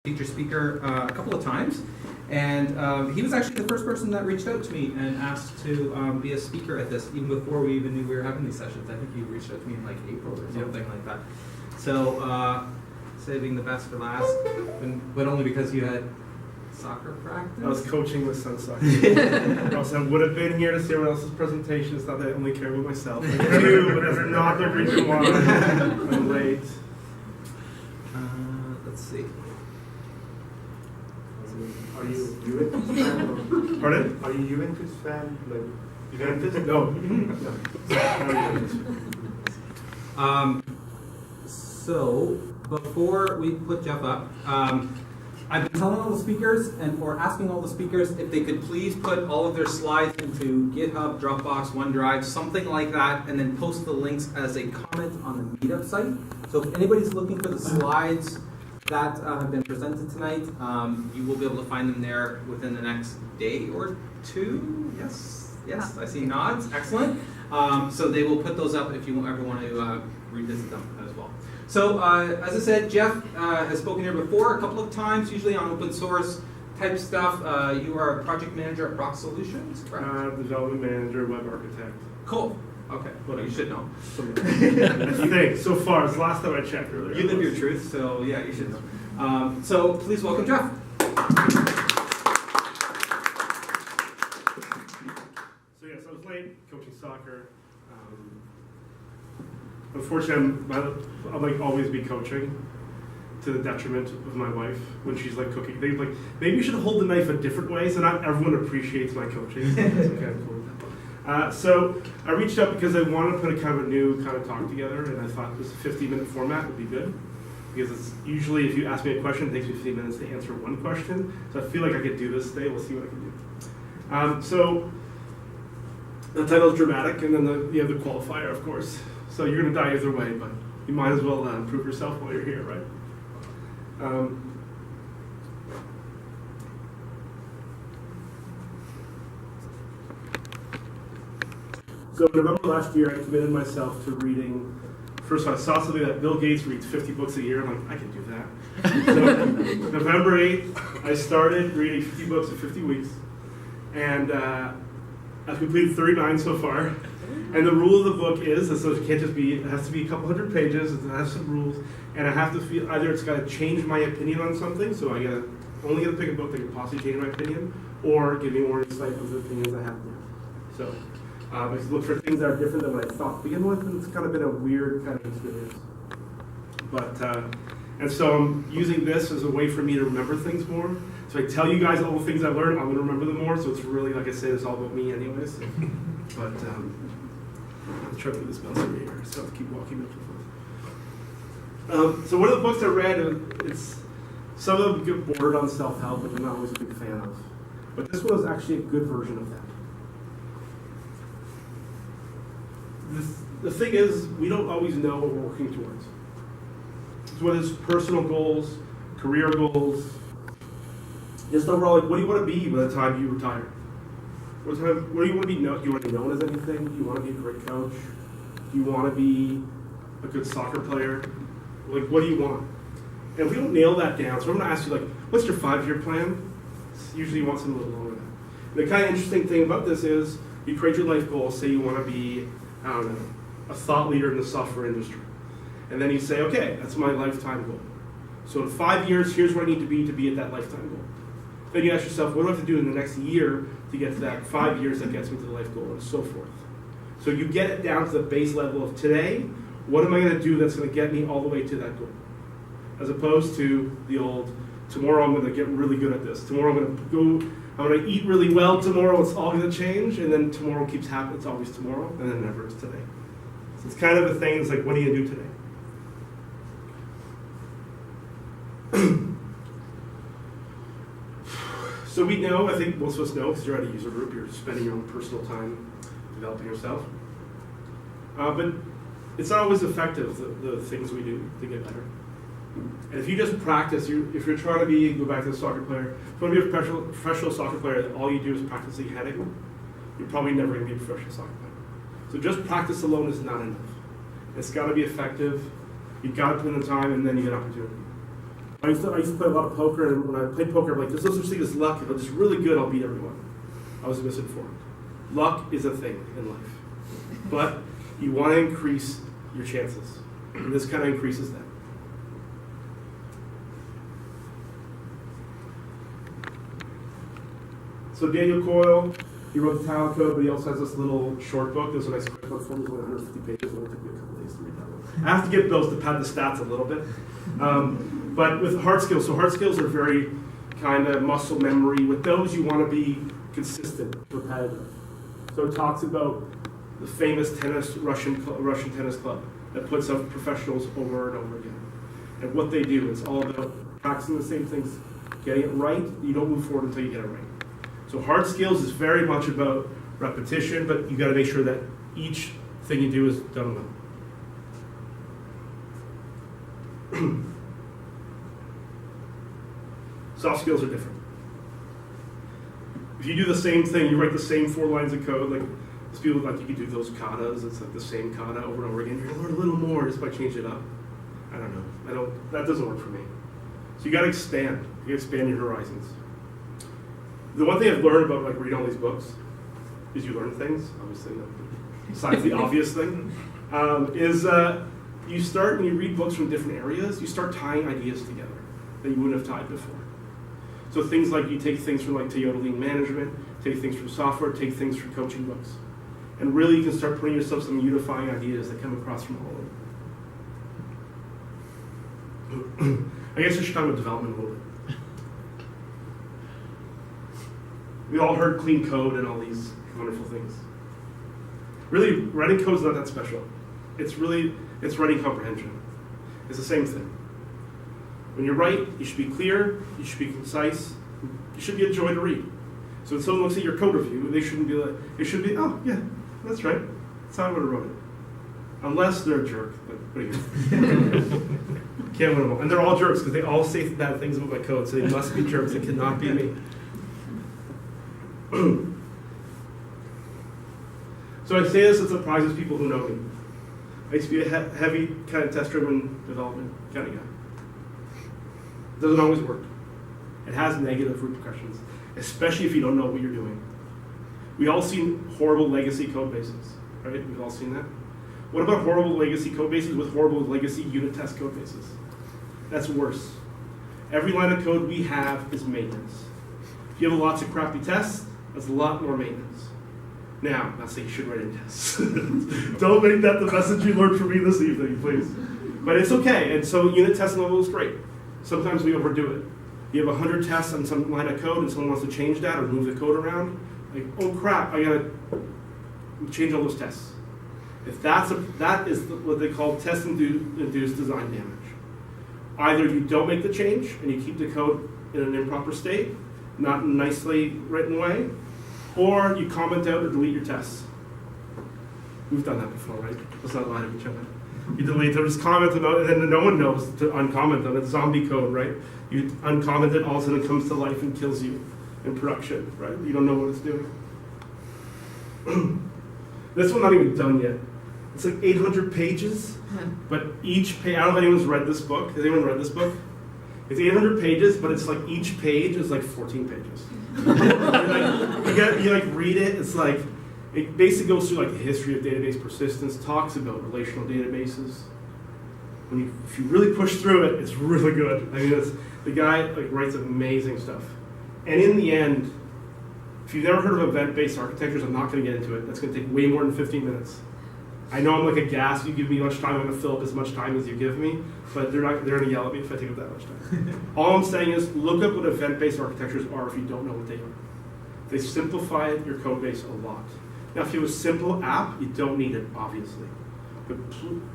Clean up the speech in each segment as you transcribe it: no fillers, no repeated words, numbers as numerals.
feature speaker a couple of times, and he was actually the first person that reached out to me and asked to be a speaker at this, even before we even knew we were having these sessions. I think he reached out to me in like April or something like that. So saving the best for last, but only because you had soccer practice. I was coaching with son soccer. Also, I would have been here to see everyone else's presentation. It's not that I only care about myself. I do, but that's not the reason why I'm late. Let's see. Are you Juventus fan? Pardon? Are you Juventus fan? Like Juventus? No. So before we put Jeff up, I've been telling all the speakers or asking all the speakers if they could please put all of their slides into GitHub, Dropbox, OneDrive, something like that, and then post the links as a comment on the meetup site. So if anybody's looking for the slides that have been presented tonight, you will be able to find them there within the next day or two. Yes, I see nods. Excellent. So they will put those up if you ever want to revisit them as well. So as I said, Jeff has spoken here before a couple of times, usually on open source type stuff. You are a project manager at Rock Solutions, correct? Development manager, web architect. Cool. Okay, well, you should know. I think, so far, it's the last time I checked earlier. You live your truth, so yeah, you should know. So please welcome Jeff. So yes, I was late coaching soccer. Unfortunately, I'll like always be coaching to the detriment of my wife when she's like cooking. They're like, maybe you should hold the knife a different way so not everyone appreciates my coaching. It's okay, I'm cool with that. So I reached out because I wanted to put a kind of a new kind of talk together, and I thought this 50-minute format would be good. Because it's usually, if you ask me a question, it takes me 15 minutes to answer one question. So I feel like I could do this today. We'll see what I can do. So the title's dramatic, and then you have the qualifier, of course. So you're going to die either way, but you might as well prove yourself while you're here, right? So in November last year, I committed myself to reading. First of all, I saw something that Bill Gates reads 50 books a year. I'm like, I can do that. So November 8th, I started reading 50 books in 50 weeks. And I've completed 39 so far. And the rule of the book is, so it can't just be, it has to be a couple hundred pages, it has some rules, and I have to feel, either it's got to change my opinion on something, so I only get to pick a book that could possibly change my opinion, or give me more insight into the opinions I have now. So I look for things that are different than what I thought to begin with, and it's kind of been a weird kind of experience. But, and so I'm using this as a way for me to remember things more. So I tell you guys all the things I learned, I'm going to remember them more, so it's really, like I say, it's all about me anyways. But I'll try to put this mouse over here, so I have to keep walking back and forth. So one of the books I read, some of them get bored on self-help, which I'm not always a big fan of. But this one was actually a good version of that. The thing is, we don't always know what we're working towards. So whether it's personal goals, career goals, just overall, like, what do you want to be by the time you retire? What do you want to be known? Do you want to be known as anything? Do you want to be a great coach? Do you want to be a good soccer player? Like, what do you want? And if we don't nail that down, so I'm going to ask you, like, what's your 5-year plan? Usually you want something a little longer than that. And the kind of interesting thing about this is you create your life goals. Say you want to be, I don't know, a thought leader in the software industry. And then you say, okay, that's my lifetime goal. So in 5 years, here's where I need to be at that lifetime goal. Then you ask yourself, what do I have to do in the next year to get to that 5 years that gets me to the life goal, and so forth. So you get it down to the base level of today, what am I going to do that's going to get me all the way to that goal? As opposed to the old, tomorrow I'm going to get really good at this. Tomorrow I'm going to eat really well tomorrow, it's all going to change, and then tomorrow keeps happening, it's always tomorrow, and then never is today. So it's kind of a thing, it's like, what do you do today? So we know, I think most of us know, because you're at a user group, you're spending your own personal time developing yourself. But it's not always effective, the things we do to get better. And if you just practice, if you're trying to go back to the soccer player, if you want to be a professional soccer player, that all you do is practicing heading, you're probably never going to be a professional soccer player. So just practice alone is not enough. It's got to be effective. You've got to put in the time, and then you get opportunity. I used to play a lot of poker, and when I played poker, I'm like, there's no such thing as luck. If I'm just really good, I'll beat everyone. I was misinformed. Luck is a thing in life. But you want to increase your chances. And this kind of increases that. So Daniel Coyle, he wrote the Talent Code, but he also has this little short book. There's a nice quick book for me. It's only 150 pages. It'll take me a couple days to read that one. I have to get those to pad the stats a little bit. But with hard skills, so hard skills are very kind of muscle memory. With those, you want to be consistent, repetitive. So it talks about the famous Russian tennis club that puts out professionals over and over again. And what they do, it's all about practicing the same things, getting it right. You don't move forward until you get it right. So hard skills is very much about repetition, but you got to make sure that each thing you do is done well. Soft skills are different. If you do the same thing, you write the same 4 lines of code, like there's people like you could do those katas, it's like the same kata over and over again. You're gonna learn a little more just by changing it up. I don't know. That doesn't work for me. So you gotta expand. You gotta expand your horizons. The one thing I've learned about like reading all these books is you learn things, obviously, besides the obvious thing, is you start, when you read books from different areas, you start tying ideas together that you wouldn't have tied before. So things like you take things from like Toyota Lean Management, take things from software, take things from coaching books. And really you can start putting yourself some unifying ideas that come across from all of them. I guess we should talk about development a little bit. We all heard clean code and all these wonderful things. Really, writing code is not that special. It's writing comprehension. It's the same thing. When you write, you should be clear, you should be concise, you should be a joy to read. So when someone looks at your code review, they should be, oh yeah, that's right. That's how I would have wrote it. Unless they're a jerk, but what are you can't win them all. And they're all jerks because they all say bad things about my code, so they must be jerks. It cannot be me. So I say this, it surprises people who know me. I used to be a heavy kind of test-driven development kind of guy. It doesn't always work. It has negative repercussions, especially if you don't know what you're doing. We all seen horrible legacy code bases, right? We've all seen that. What about horrible legacy code bases with horrible legacy unit test code bases? That's worse. Every line of code we have is maintenance. If you have lots of crappy tests, that's a lot more maintenance. Now, I'm not saying you should write in tests. Don't make that the message you learned from me this evening, please. But it's okay, and so unit testing level is great. Sometimes we overdo it. You have 100 tests on some line of code and someone wants to change that or move the code around. Like, oh crap, I gotta change all those tests. If that is what they call test-induced design damage. Either you don't make the change and you keep the code in an improper state, not in a nicely written way, or you comment out or delete your tests. We've done that before, right? Let's not lie to each other. You delete them, just comment them out, and then no one knows to uncomment them. It's zombie code, right? You uncomment it, all of a sudden it comes to life and kills you in production, right? You don't know what it's doing. This one's not even done yet. It's like 800 pages, but each page, I don't know if anyone's read this book. Has anyone read this book? It's 800 pages, but it's like each page is like 14 pages. you read it, it's like, it basically goes through like the history of database persistence, talks about relational databases. If you really push through it, it's really good. I mean, the guy writes amazing stuff. And in the end, if you've never heard of event-based architectures, I'm not going to get into it. That's going to take way more than 15 minutes. I know I'm like a gas. You give me much time, I'm going to fill up as much time as you give me, but they're going to yell at me if I take up that much time. All I'm saying is look up what event-based architectures are if you don't know what they are. They simplify your code base a lot. Now, if you have a simple app, you don't need it, obviously. But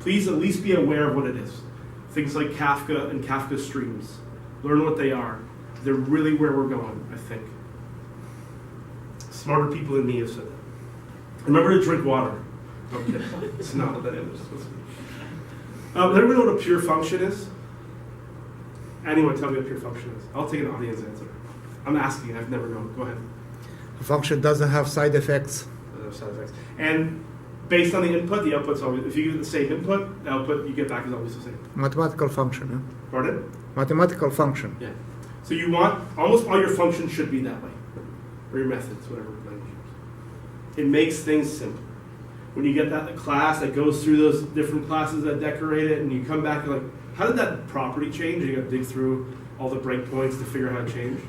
please at least be aware of what it is. Things like Kafka and Kafka streams. Learn what they are. They're really where we're going, I think. Smarter people than me have said that. Remember to drink water. Okay, it's not what that is. Does everyone know what a pure function is? Anyone tell me what a pure function is? I'll take an audience answer. I'm asking, I've never known. Go ahead. A function doesn't have side effects. Side effects. And based on the input, the output's always, if you give it the same input, the output you get back is always the same. Mathematical function, yeah? Pardon? Mathematical function. Yeah. So you want, almost all your functions should be that way. Or your methods, whatever language you use. It makes things simple. When you get that class that goes through those different classes that decorate it, and you come back and like, how did that property change? You got to dig through all the breakpoints to figure out how it changed.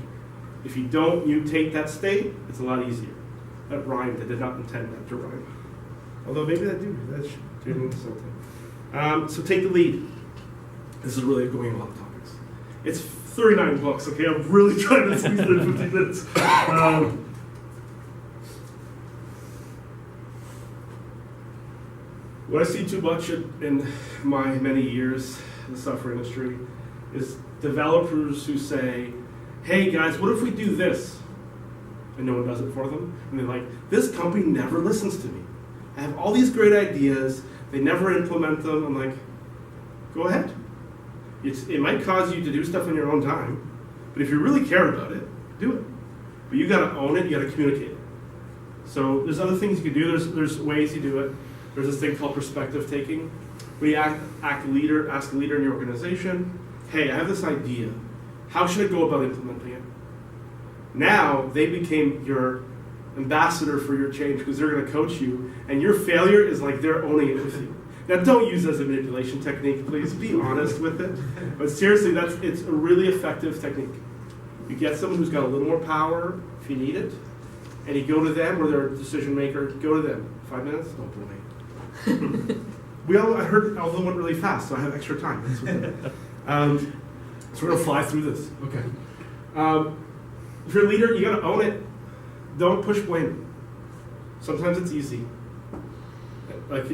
If you don't, you take that state, it's a lot easier. That rhymed, I did not intend that to rhyme. Although maybe that do, that should turn into something. So take the lead. This is really going a lot of topics. It's 39 books, okay? I'm really trying to squeeze it in 15 minutes. What I see too much in my many years in the software industry is developers who say, hey guys, what if we do this? And no one does it for them. And they're like, this company never listens to me. I have all these great ideas, they never implement them. I'm like, go ahead. It might cause you to do stuff in your own time, but if you really care about it, do it. But you gotta own it, you gotta communicate it. So there's other things you can do, there's ways you do it. There's this thing called perspective taking. When you ask a leader in your organization, hey, I have this idea. How should I go about implementing it? Now they became your ambassador for your change because they're going to coach you, and your failure is like they're owning it with you. Now don't use it as a manipulation technique, please. Be honest with it. But seriously, it's a really effective technique. You get someone who's got a little more power if you need it, and you go to them, or they're a decision maker, go to them. 5 minutes? Oh boy. I heard all of them went really fast, so I have extra time. So we're gonna fly through this. Okay. If you're a leader, you gotta own it. Don't push blame. Sometimes it's easy. Like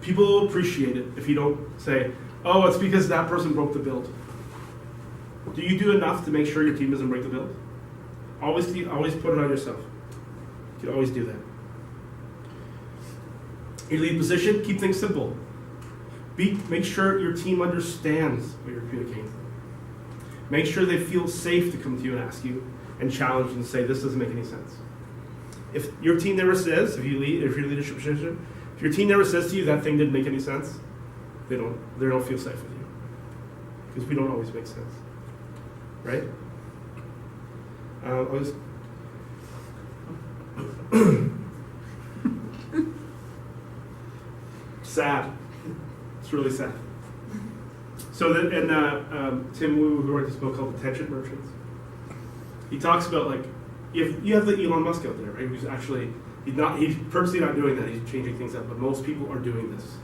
people appreciate it if you don't say, "Oh, it's because that person broke the build." Do you do enough to make sure your team doesn't break the build? Always put it on yourself. You can always do that. Your lead position, keep things simple. Make sure your team understands what you're communicating. Make sure they feel safe to come to you and ask you and challenge and say, this doesn't make any sense. If your team never says, if you're leadership position, if your team never says to you that thing didn't make any sense, they don't feel safe with you. Because we don't always make sense. Right? Sad. It's really sad. So Tim Wu, who wrote this book called Attention Merchants, he talks about like you have the Elon Musk out there, right? Who's actually he's purposely not doing that. He's changing things up, but most people are doing this,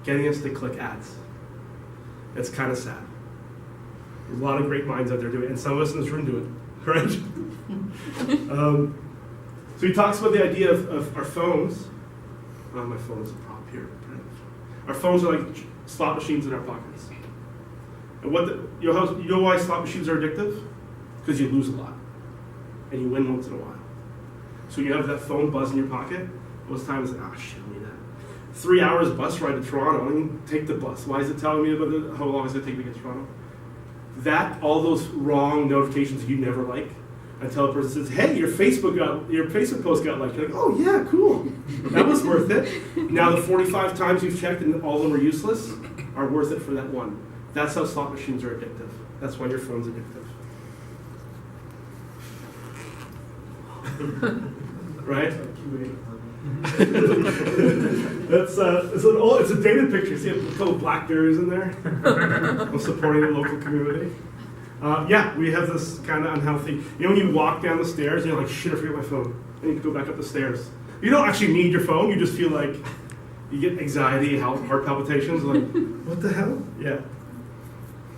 getting us to click ads. It's kind of sad. There's a lot of great minds out there doing it, and some of us in this room do it, right? So he talks about the idea of our phones. Oh, my phone's a prop here. Our phones are like slot machines in our pockets. And you know why slot machines are addictive? Because you lose a lot, and you win once in a while. So you have that phone buzz in your pocket. Most times, shit, I need that. 3 hours bus ride to Toronto. I didn't take the bus. Why is it telling me about how long is it take me to get to Toronto? All those wrong notifications you never like, until a person says, "Hey, your Facebook post got liked." You're like, "Oh yeah, cool. That was worth it." Now the 45 times you've checked and all of them are useless are worth it for that one. That's how slot machines are addictive. That's why your phone's addictive. Right? It's a dated picture. See a couple blackberries in there? I'm supporting the local community. Yeah, we have this kind of unhealthy. You know, when you walk down the stairs, and you're like, shit, I forgot my phone. I need to go back up the stairs. You don't actually need your phone. You just feel like you get anxiety, heart palpitations. Like, what the hell? Yeah.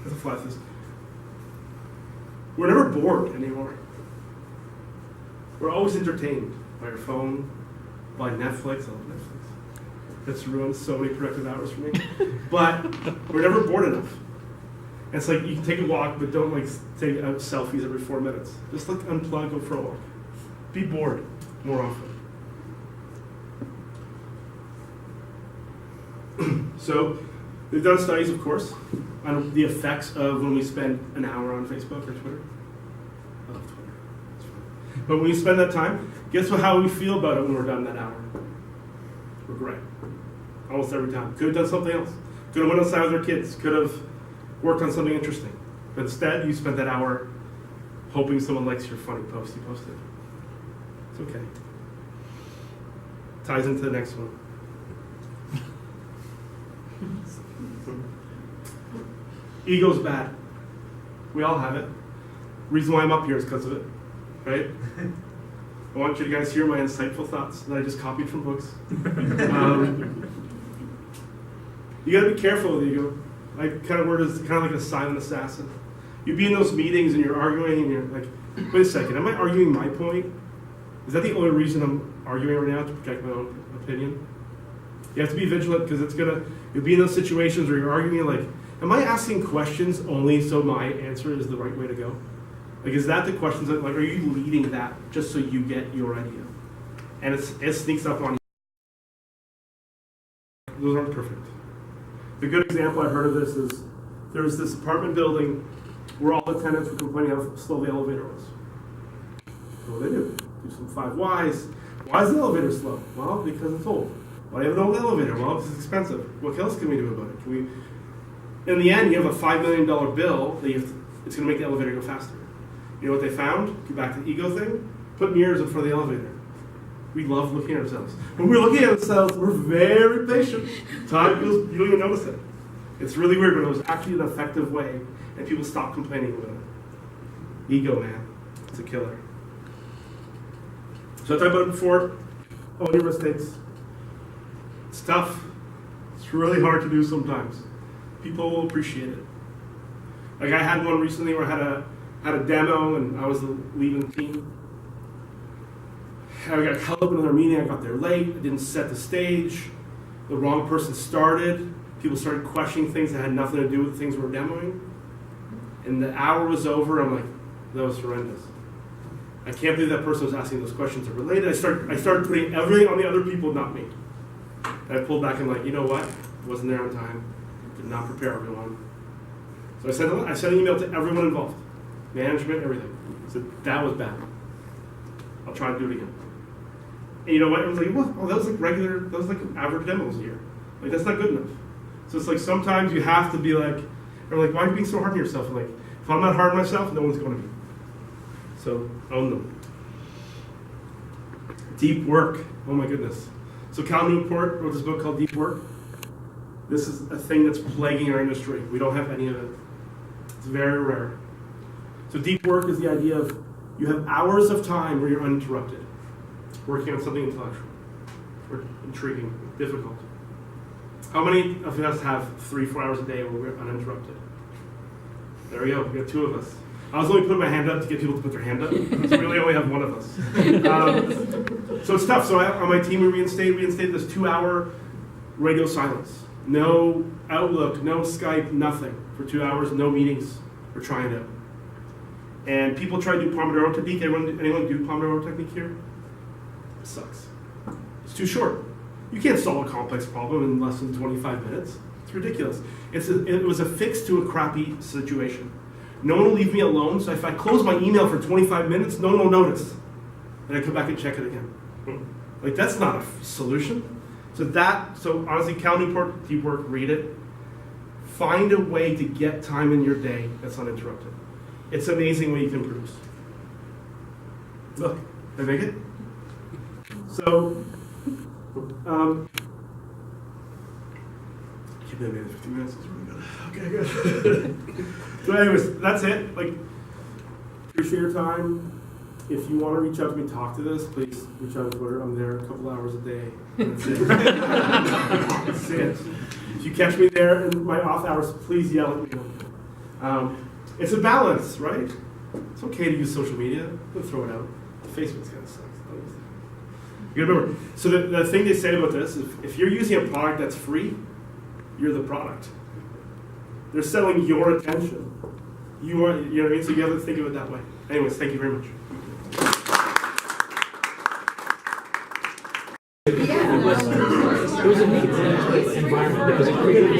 That's a flat this. We're never bored anymore. We're always entertained by your phone, by Netflix. I love Netflix. That's ruined so many productive hours for me. But we're never bored enough. And it's like you can take a walk, but don't like take out selfies every 4 minutes. Just like unplug, go for a walk. Be bored more often. So they've done studies, of course, on the effects of when we spend an hour on Facebook or Twitter. I love Twitter. It's fun. But when we spend that time, guess how we feel about it when we're done that hour? regret. Almost every time. Could have done something else. Could have went outside with their kids. Could have worked on something interesting. But instead, you spent that hour hoping someone likes your funny post you posted. It's okay. Ties into the next one. Ego's bad. We all have it. Reason why I'm up here is because of it, right? I want you guys to hear my insightful thoughts that I just copied from books. You gotta be careful with ego. I kind of word it as kind of like a silent assassin. You'd be in those meetings and you're arguing and you're like, wait a second, am I arguing my point? Is that the only reason I'm arguing right now, to protect my own opinion? You have to be vigilant because you'll be in those situations where you're arguing, you're like, am I asking questions only so my answer is the right way to go? Like, is that the questions that, like, are you leading that just so you get your idea? And it sneaks up on you. Those aren't perfect. The good example I've heard of this is there was this apartment building where all the tenants were complaining how slow the elevator was. So what do? Do some 5 whys. Why is the elevator slow? Well, because it's old. Why do you have an old elevator? Well, it's expensive. What else can we do about it? In the end, you have a $5 million bill that it's going to make the elevator go faster. You know what they found? Go back to the ego thing. Put mirrors in front of the elevator. We love looking at ourselves. When we're looking at ourselves, we're very patient. Time goes, you don't even notice it. It's really weird, but it was actually an effective way, and people stopped complaining about it. Ego, man. It's a killer. So I talked about it before. Own your mistakes. It's tough. It's really hard to do sometimes. People will appreciate it. Like I had one recently where I had a demo and I was the lead in the team. I got held up in another meeting, I got there late, I didn't set the stage, the wrong person started, people started questioning things that had nothing to do with the things we were demoing. And the hour was over, I'm like, that was horrendous. I can't believe that person was asking those questions that were related. I started putting everything on the other people, not me. And I pulled back and like, you know what? I wasn't there on time. Did not prepare everyone. So I sent an email to everyone involved. Management, everything. I said, that was bad. I'll try to do it again. And you know what? Everyone's like, well, that was like average demos a year. Like, that's not good enough. So it's like sometimes you have to be like, or like, why are you being so hard on yourself? And like, if I'm not hard on myself, no one's going to be. So own them. Deep work. Oh my goodness. So Cal Newport wrote this book called Deep Work. This is a thing that's plaguing our industry. We don't have any of it. It's very rare. So deep work is the idea of you have hours of time where you're uninterrupted, working on something intellectual, or intriguing, difficult. How many of us have 3-4 hours a day where we're uninterrupted? There we go. We got 2 of us. I was only putting my hand up to get people to put their hand up, so we really only have 1 of us. So it's tough. So on my team, we reinstated this 2-hour radio silence. No Outlook, no Skype, nothing for 2 hours, no meetings. We're trying it. And people try to do Pomodoro technique. Anyone do Pomodoro technique here? It sucks. It's too short. You can't solve a complex problem in less than 25 minutes. It's ridiculous. It was a fix to a crappy situation. No one will leave me alone, so if I close my email for 25 minutes, no one will notice. And I come back and check it again. Like, that's not a solution. So honestly, Cal Newport, Deep Work, read it. Find a way to get time in your day that's uninterrupted. It's amazing what you can produce. Look, did I make it? So, keep it maybe 15 minutes, it's really good. Okay, good. So anyways, that's it. Like, appreciate your time. If you want to reach out to me, talk to this, please reach out to Twitter. I'm there a couple hours a day. That's it. That's it. If you catch me there in my off hours, please yell at me. It's a balance, right? It's okay to use social media, but throw it out. Facebook's kind of sucks. You gotta remember, so the thing they say about this, if you're using a product that's free, you're the product. They're selling your attention. You know what I mean? So you have to think of it that way. Anyways, thank you very much. It was a neat environment because it created